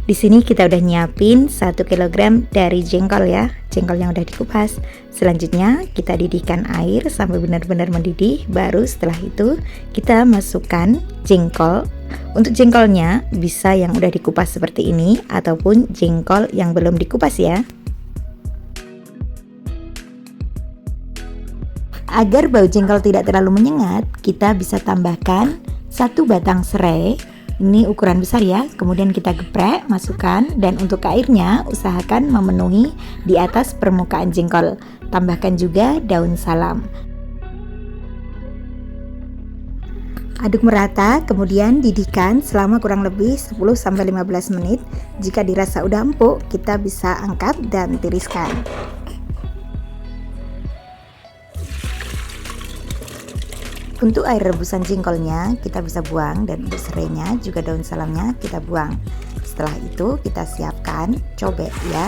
Di sini kita udah nyiapin 1 kilogram dari jengkol ya, jengkol yang udah dikupas. Selanjutnya kita didihkan air sampai benar-benar mendidih. Baru setelah itu kita masukkan jengkol. Untuk jengkolnya bisa yang udah dikupas seperti ini ataupun jengkol yang belum dikupas ya. Agar bau jengkol tidak terlalu menyengat, kita bisa tambahkan 1 batang serai. Ini ukuran besar ya, kemudian kita geprek, masukkan, dan untuk airnya usahakan memenuhi di atas permukaan jengkol. Tambahkan juga daun salam. Aduk merata, kemudian didihkan selama kurang lebih 10-15 menit. Jika dirasa udah empuk, kita bisa angkat dan tiriskan. Untuk air rebusan jengkolnya kita bisa buang, dan untuk serainya juga daun salamnya kita buang. Setelah itu kita siapkan cobek ya,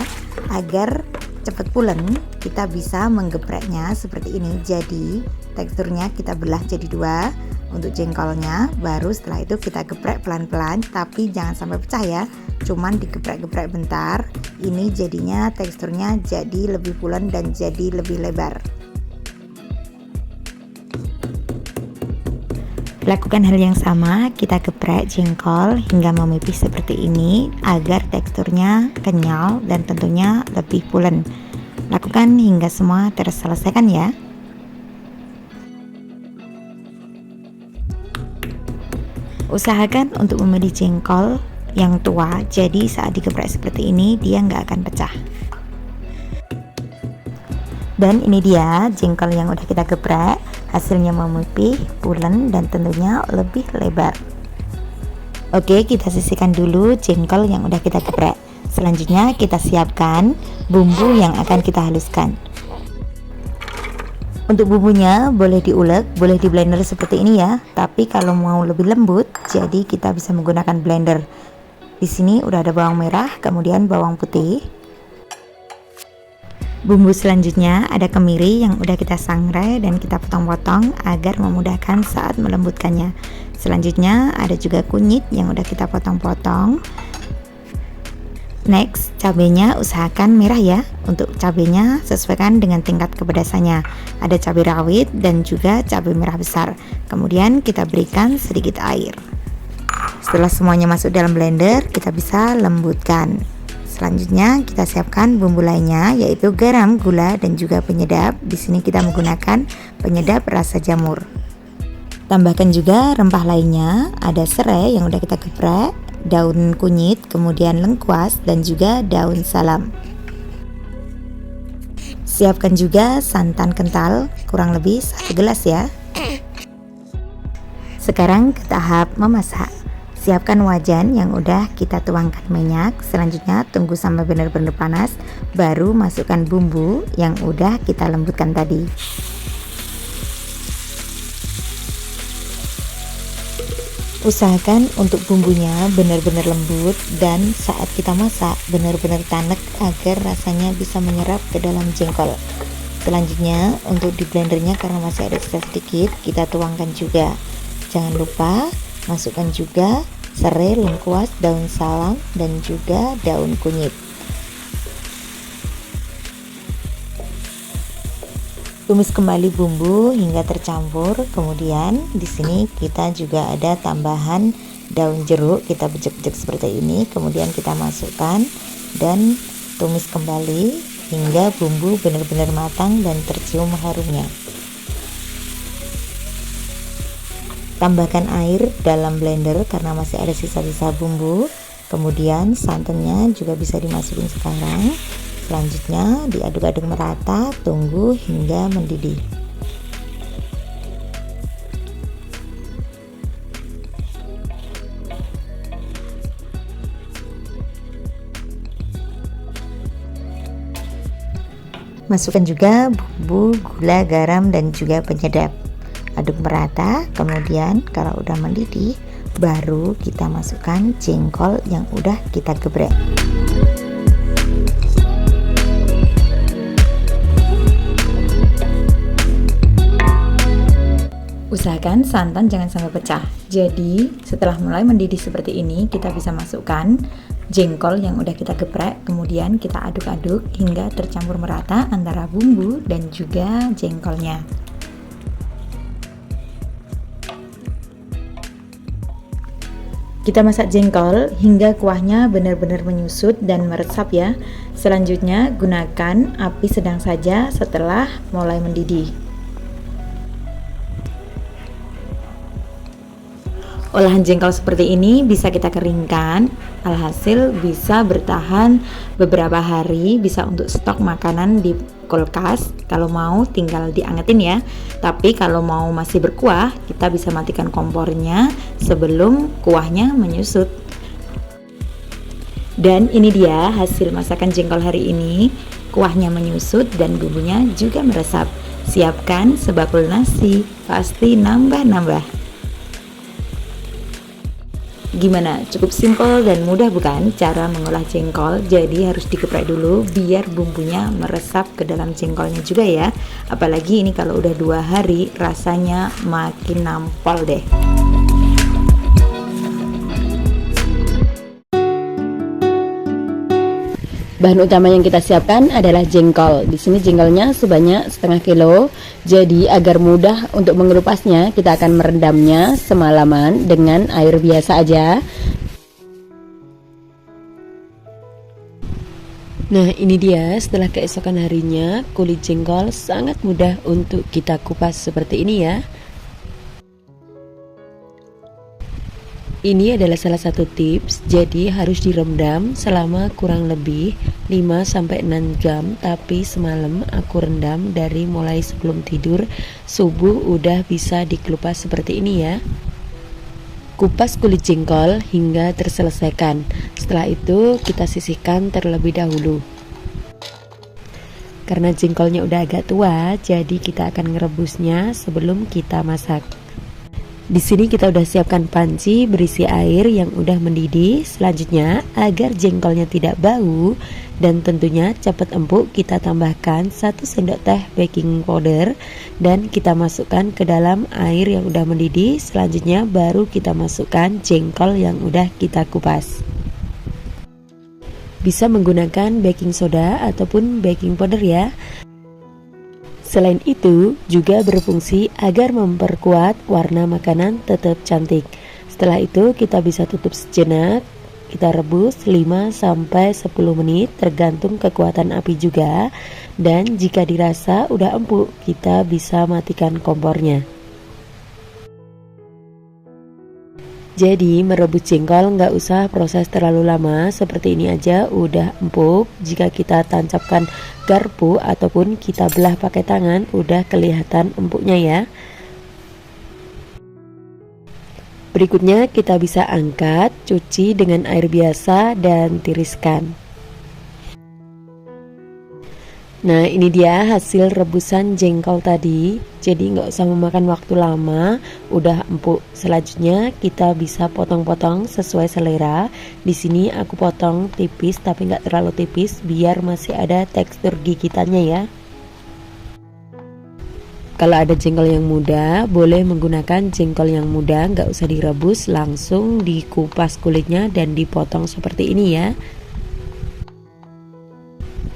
agar cepat pulen. Kita bisa menggepreknya seperti ini. Jadi teksturnya kita belah jadi 2 untuk jengkolnya. Baru setelah itu kita geprek pelan-pelan, tapi jangan sampai pecah ya, cuman digeprek-geprek bentar. Ini jadinya teksturnya jadi lebih pulen dan jadi lebih lebar. Lakukan hal yang sama, kita geprek jengkol hingga memipih seperti ini agar teksturnya kenyal dan tentunya lebih pulen. Lakukan hingga semua terselesaikan ya. Usahakan untuk memilih jengkol yang tua, jadi saat digeprek seperti ini dia nggak akan pecah. Dan ini dia jengkol yang udah kita geprek, hasilnya memipih, pulen, dan tentunya lebih lebar. Oke, kita sisihkan dulu jengkol yang udah kita geprek. Selanjutnya kita siapkan bumbu yang akan kita haluskan. Untuk bumbunya boleh diulek, boleh di blender seperti ini ya, tapi kalau mau lebih lembut, jadi kita bisa menggunakan blender. Di sini udah ada bawang merah, kemudian bawang putih. Bumbu selanjutnya ada kemiri yang udah kita sangrai dan kita potong-potong agar memudahkan saat melembutkannya. Selanjutnya ada juga kunyit yang udah kita potong-potong. Next, cabenya usahakan merah ya. Untuk cabenya sesuaikan dengan tingkat kepedasannya. Ada cabai rawit dan juga cabai merah besar. Kemudian kita berikan sedikit air. Setelah semuanya masuk dalam blender, kita bisa lembutkan. Selanjutnya kita siapkan bumbu lainnya, yaitu garam, gula, dan juga penyedap. Di sini kita menggunakan penyedap rasa jamur. Tambahkan juga rempah lainnya, ada serai yang udah kita geprek, daun kunyit, kemudian lengkuas, dan juga daun salam. Siapkan juga santan kental, kurang lebih 1 gelas ya. Sekarang ke tahap memasak. Siapkan wajan yang udah kita tuangkan minyak. Selanjutnya tunggu sampai benar-benar panas, baru masukkan bumbu yang udah kita lembutkan tadi. Usahakan untuk bumbunya benar-benar lembut dan saat kita masak benar-benar tanek agar rasanya bisa menyerap ke dalam jengkol. Selanjutnya untuk di blendernya, karena masih ada sisa sedikit, kita tuangkan juga. Jangan lupa masukkan juga serai, lengkuas, daun salam, dan juga daun kunyit. Tumis kembali bumbu hingga tercampur. Kemudian di sini kita juga ada tambahan daun jeruk, kita bejek-bejek seperti ini. Kemudian kita masukkan dan tumis kembali hingga bumbu benar-benar matang dan tercium harumnya. Tambahkan air dalam blender karena masih ada sisa-sisa bumbu. Kemudian santannya juga bisa dimasukin sekarang. Selanjutnya diaduk-aduk merata, tunggu hingga mendidih. Masukkan juga bumbu, gula, garam, dan juga penyedap. Aduk merata, kemudian kalau udah mendidih baru kita masukkan jengkol yang udah kita geprek. Usahakan santan jangan sampai pecah. Jadi setelah mulai mendidih seperti ini, kita bisa masukkan jengkol yang udah kita geprek, kemudian kita aduk-aduk hingga tercampur merata antara bumbu dan juga jengkolnya. Kita masak jengkol hingga kuahnya benar-benar menyusut dan meresap ya. Selanjutnya gunakan api sedang saja setelah mulai mendidih. Olahan jengkol seperti ini bisa kita keringkan, alhasil bisa bertahan beberapa hari, bisa untuk stok makanan di kulkas. Kalau mau tinggal diangetin ya. Tapi kalau mau masih berkuah, kita bisa matikan kompornya sebelum kuahnya menyusut. Dan ini dia hasil masakan jengkol hari ini. Kuahnya menyusut dan bumbunya juga meresap. Siapkan sebakul nasi, pasti nambah-nambah. Gimana? Cukup simpel dan mudah bukan cara mengolah jengkol? Jadi harus digeprek dulu biar bumbunya meresap ke dalam jengkolnya juga ya. Apalagi ini kalau udah 2 hari rasanya makin nampol deh. Bahan utama yang kita siapkan adalah jengkol. Di sini jengkolnya sebanyak setengah kilo. Jadi agar mudah untuk mengelupasnya, kita akan merendamnya semalaman dengan air biasa aja. Nah, ini dia setelah keesokan harinya, kulit jengkol sangat mudah untuk kita kupas seperti ini ya. Ini adalah salah satu tips, jadi harus direndam selama kurang lebih 5-6 jam. Tapi semalam aku rendam dari mulai sebelum tidur, subuh udah bisa dikelupas seperti ini ya. Kupas kulit jengkol hingga terselesaikan. Setelah itu kita sisihkan terlebih dahulu. Karena jengkolnya udah agak tua, jadi kita akan ngerebusnya sebelum kita masak. Di sini kita udah siapkan panci berisi air yang udah mendidih. Selanjutnya agar jengkolnya tidak bau dan tentunya cepat empuk, kita tambahkan 1 sendok teh baking powder dan kita masukkan ke dalam air yang udah mendidih. Selanjutnya baru kita masukkan jengkol yang udah kita kupas. Bisa menggunakan baking soda ataupun baking powder ya. Selain itu, juga berfungsi agar memperkuat warna makanan tetap cantik. Setelah itu, kita bisa tutup sejenak. Kita rebus 5-10 menit, tergantung kekuatan api juga. Dan jika dirasa udah empuk, kita bisa matikan kompornya. Jadi merebus jengkol nggak usah proses terlalu lama, seperti ini aja udah empuk. Jika kita tancapkan garpu ataupun kita belah pakai tangan, udah kelihatan empuknya ya. Berikutnya kita bisa angkat, cuci dengan air biasa dan tiriskan. Nah, ini dia hasil rebusan jengkol tadi. Jadi nggak usah memakan waktu lama, udah empuk. Selanjutnya kita bisa potong-potong sesuai selera. Di sini aku potong tipis tapi nggak terlalu tipis biar masih ada tekstur gigitannya ya. Kalau ada jengkol yang muda, boleh menggunakan jengkol yang muda, nggak usah direbus, langsung dikupas kulitnya dan dipotong seperti ini ya.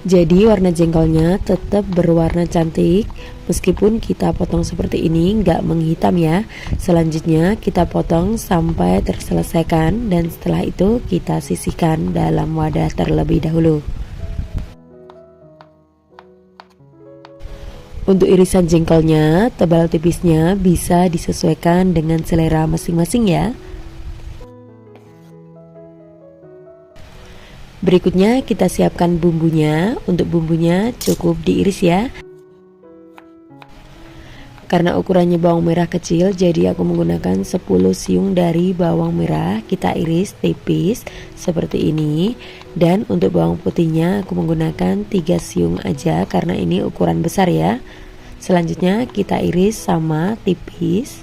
Jadi warna jengkolnya tetap berwarna cantik meskipun kita potong seperti ini, nggak menghitam ya. Selanjutnya kita potong sampai terselesaikan dan setelah itu kita sisihkan dalam wadah terlebih dahulu. Untuk irisan jengkolnya, tebal tipisnya bisa disesuaikan dengan selera masing-masing ya. Berikutnya kita siapkan bumbunya. Untuk bumbunya cukup diiris ya. Karena ukurannya bawang merah kecil, jadi aku menggunakan 10 siung dari bawang merah. Kita iris tipis seperti ini. Dan untuk bawang putihnya aku menggunakan 3 siung aja karena ini ukuran besar ya. Selanjutnya kita iris sama tipis.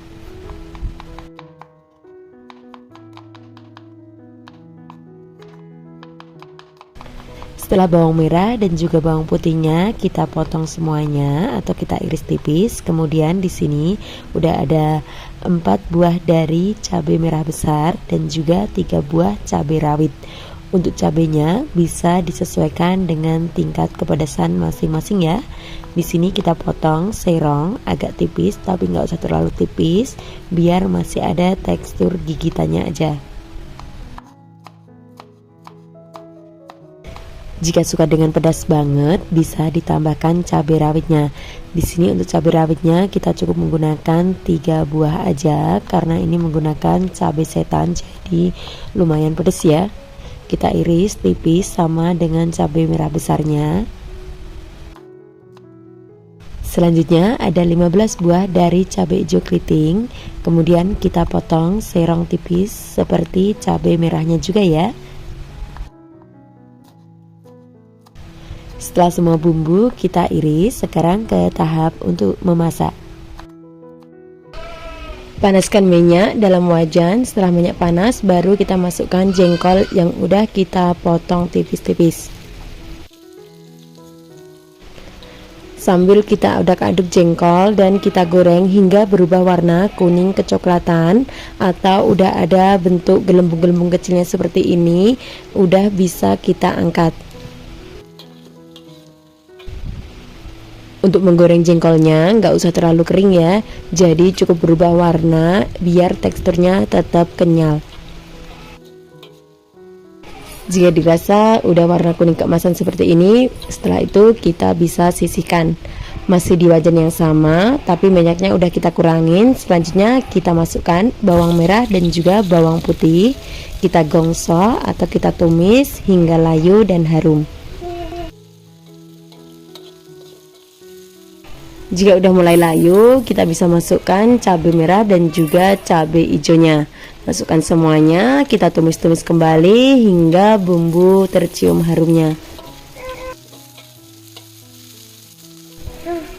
Setelah bawang merah dan juga bawang putihnya kita potong semuanya atau kita iris tipis. Kemudian di sini udah ada 4 buah dari cabai merah besar dan juga 3 buah cabai rawit. Untuk cabenya bisa disesuaikan dengan tingkat kepedasan masing-masing ya. Di sini kita potong serong agak tipis, tapi nggak usah terlalu tipis, biar masih ada tekstur gigitannya aja. Jika suka dengan pedas banget, bisa ditambahkan cabai rawitnya. Di sini untuk cabai rawitnya kita cukup menggunakan 3 buah aja, karena ini menggunakan cabai setan, jadi lumayan pedas ya. Kita iris tipis sama dengan cabai merah besarnya. Selanjutnya ada 15 buah dari cabai hijau keriting. Kemudian kita potong serong tipis seperti cabai merahnya juga ya. Setelah semua bumbu kita iris, sekarang ke tahap untuk memasak. Panaskan minyak dalam wajan. Setelah minyak panas, baru kita masukkan jengkol yang udah kita potong tipis-tipis. Sambil kita aduk-aduk jengkol dan kita goreng hingga berubah warna kuning kecoklatan atau udah ada bentuk gelembung-gelembung kecilnya seperti ini, udah bisa kita angkat. Untuk menggoreng jengkolnya nggak usah terlalu kering ya, jadi cukup berubah warna biar teksturnya tetap kenyal. Jika dirasa udah warna kuning keemasan seperti ini, setelah itu kita bisa sisihkan. Masih di wajan yang sama, tapi minyaknya udah kita kurangin. Selanjutnya kita masukkan bawang merah dan juga bawang putih. Kita gongso atau kita tumis hingga layu dan harum. Jika udah mulai layu, kita bisa masukkan cabai merah dan juga cabai hijaunya. Masukkan semuanya, kita tumis-tumis kembali hingga bumbu tercium harumnya.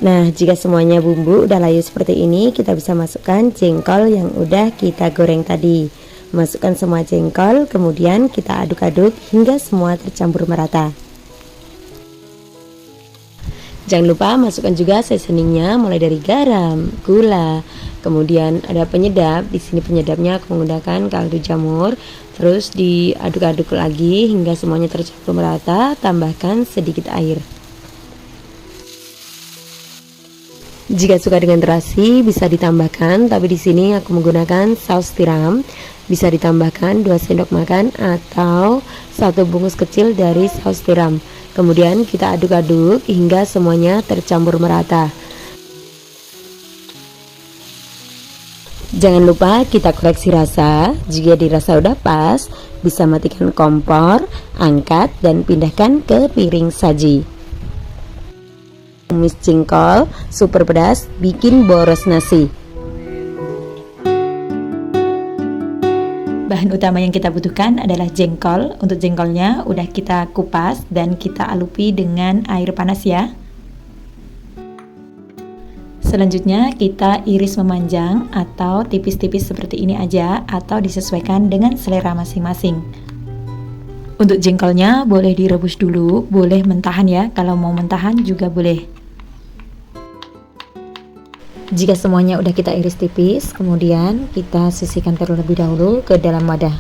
Nah, jika semuanya bumbu udah layu seperti ini, kita bisa masukkan jengkol yang udah kita goreng tadi. Masukkan semua jengkol, kemudian kita aduk-aduk hingga semua tercampur merata. Jangan lupa masukkan juga seasoningnya, mulai dari garam, gula, kemudian ada penyedap. Di sini penyedapnya aku menggunakan kaldu jamur. Terus diaduk-aduk lagi hingga semuanya tercampur merata. Tambahkan sedikit air. Jika suka dengan terasi bisa ditambahkan, tapi di sini aku menggunakan saus tiram. Bisa ditambahkan 2 sendok makan atau 1 bungkus kecil dari saus tiram. Kemudian kita aduk-aduk hingga semuanya tercampur merata. Jangan lupa kita koreksi rasa. Jika dirasa udah pas, bisa matikan kompor, angkat dan pindahkan ke piring saji. Tumis jengkol super pedas, bikin boros nasi. Bahan utama yang kita butuhkan adalah jengkol. Untuk jengkolnya udah kita kupas dan kita alupi dengan air panas ya. Selanjutnya kita iris memanjang atau tipis-tipis seperti ini aja, atau disesuaikan dengan selera masing-masing. Untuk jengkolnya boleh direbus dulu, boleh mentahan ya. Kalau mau mentahan juga boleh. Jika semuanya udah kita iris tipis, kemudian kita sisihkan terlebih dahulu ke dalam wadah.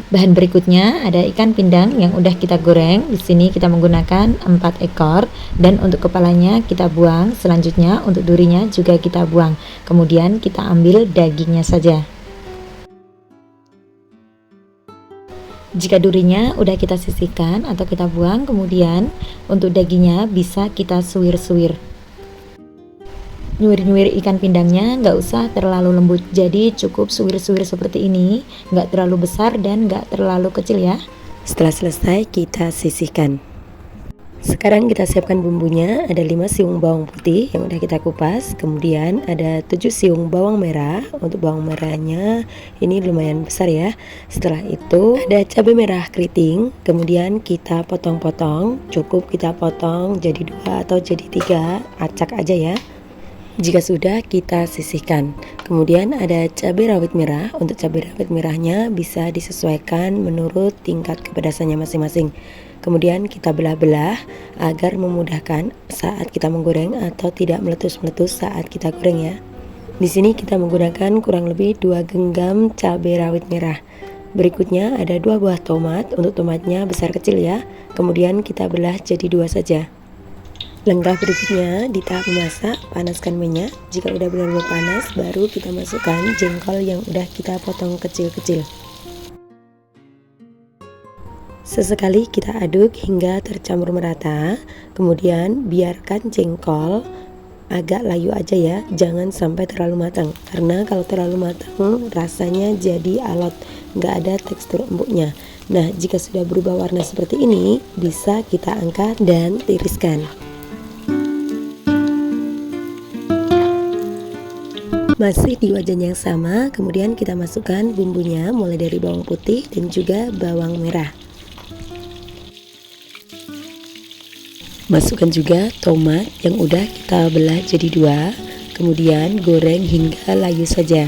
Bahan berikutnya ada ikan pindang yang udah kita goreng. Di sini kita menggunakan 4 ekor dan untuk kepalanya kita buang. Selanjutnya untuk durinya juga kita buang. Kemudian kita ambil dagingnya saja. Jika durinya udah kita sisihkan atau kita buang, kemudian untuk dagingnya bisa kita suwir-suwir. Nyuir-nyuir ikan pindangnya nggak usah terlalu lembut, jadi cukup suwir-suwir seperti ini, nggak terlalu besar dan nggak terlalu kecil ya. Setelah selesai kita sisihkan. Sekarang kita siapkan bumbunya. Ada 5 siung bawang putih yang udah kita kupas. Kemudian ada 7 siung bawang merah. Untuk bawang merahnya ini lumayan besar ya. Setelah itu ada cabai merah keriting. Kemudian kita potong-potong. Cukup kita potong jadi 2 atau jadi 3. Acak aja ya. Jika sudah kita sisihkan. Kemudian ada cabai rawit merah. Untuk cabai rawit merahnya bisa disesuaikan menurut tingkat kepedasannya masing-masing. Kemudian kita belah-belah agar memudahkan saat kita menggoreng atau tidak meletus-meletus saat kita goreng ya. Di sini kita menggunakan kurang lebih 2 genggam cabai rawit merah. Berikutnya ada 2 buah tomat, untuk tomatnya besar kecil ya. Kemudian kita belah jadi 2 saja. Langkah berikutnya di tahap memasak, panaskan minyak. Jika udah benar-benar panas, baru kita masukkan jengkol yang udah kita potong kecil-kecil. Sesekali kita aduk hingga tercampur merata. Kemudian biarkan jengkol agak layu aja ya, jangan sampai terlalu matang. Karena kalau terlalu matang rasanya jadi alot, nggak ada tekstur empuknya. Nah, jika sudah berubah warna seperti ini, bisa kita angkat dan tiriskan. Masih di wajan yang sama, kemudian kita masukkan bumbunya mulai dari bawang putih dan juga bawang merah. Masukkan juga tomat yang udah kita belah jadi 2, kemudian goreng hingga layu saja.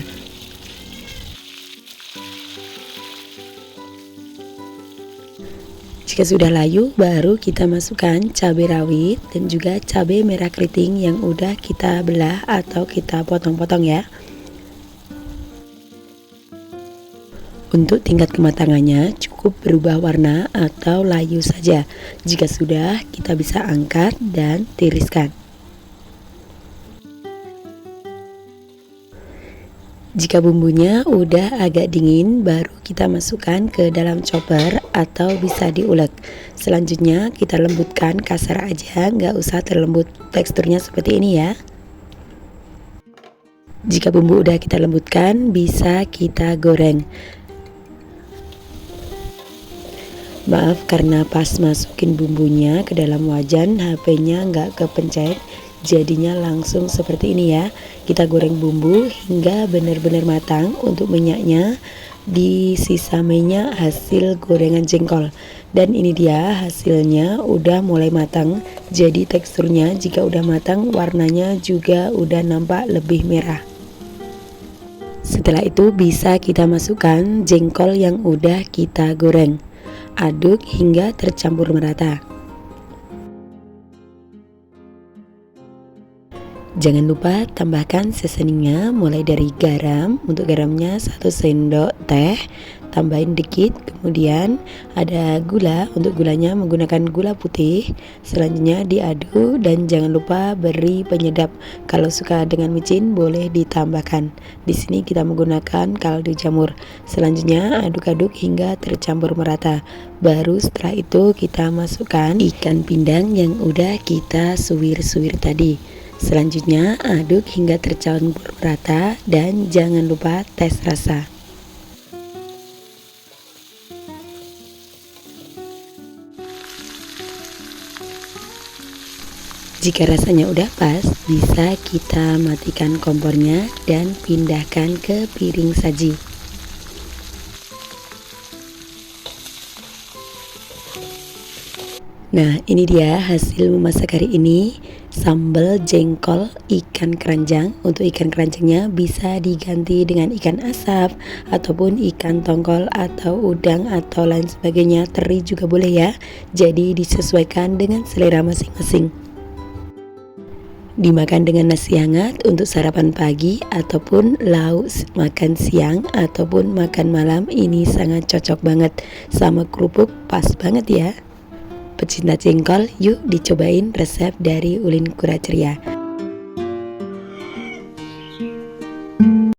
Jika sudah layu, baru kita masukkan cabai rawit dan juga cabai merah keriting yang udah kita belah atau kita potong-potong ya. Untuk tingkat kematangannya cukup berubah warna atau layu saja. Jika sudah, kita bisa angkat dan tiriskan. Jika bumbunya udah agak dingin, baru kita masukkan ke dalam chopper atau bisa diulek. Selanjutnya kita lembutkan kasar aja, nggak usah terlembut, teksturnya seperti ini ya. Jika bumbu udah kita lembutkan, bisa kita goreng. Maaf karena pas masukin bumbunya ke dalam wajan HP-nya nggak kepencet, jadinya langsung seperti ini ya. Kita goreng bumbu hingga benar-benar matang. Untuk minyaknya di sisa minyak hasil gorengan jengkol. Dan ini dia hasilnya udah mulai matang. Jadi teksturnya jika udah matang warnanya juga udah nampak lebih merah. Setelah itu bisa kita masukkan jengkol yang udah kita goreng. Aduk hingga tercampur merata. Jangan lupa tambahkan seasoningnya mulai dari garam. Untuk garamnya 1 sendok teh, tambahin dikit. Kemudian ada gula, untuk gulanya menggunakan gula putih. Selanjutnya diaduk dan jangan lupa beri penyedap. Kalau suka dengan micin boleh ditambahkan. Di sini kita menggunakan kaldu jamur. Selanjutnya aduk-aduk hingga tercampur merata. Baru setelah itu kita masukkan ikan pindang yang udah kita suwir-suwir tadi. Selanjutnya aduk hingga tercampur merata dan jangan lupa tes rasa. Jika rasanya udah pas, bisa kita matikan kompornya dan pindahkan ke piring saji. Nah, ini dia hasil memasak hari ini, sambal jengkol ikan keranjang. Untuk ikan keranjangnya bisa diganti dengan ikan asap ataupun ikan tongkol atau udang atau lain sebagainya, teri juga boleh ya. Jadi disesuaikan dengan selera masing-masing. Dimakan dengan nasi hangat untuk sarapan pagi ataupun lauk makan siang ataupun makan malam, ini sangat cocok banget sama kerupuk, pas banget ya. Pecinta jengkol, yuk dicobain resep dari Ulin Kura Ceria.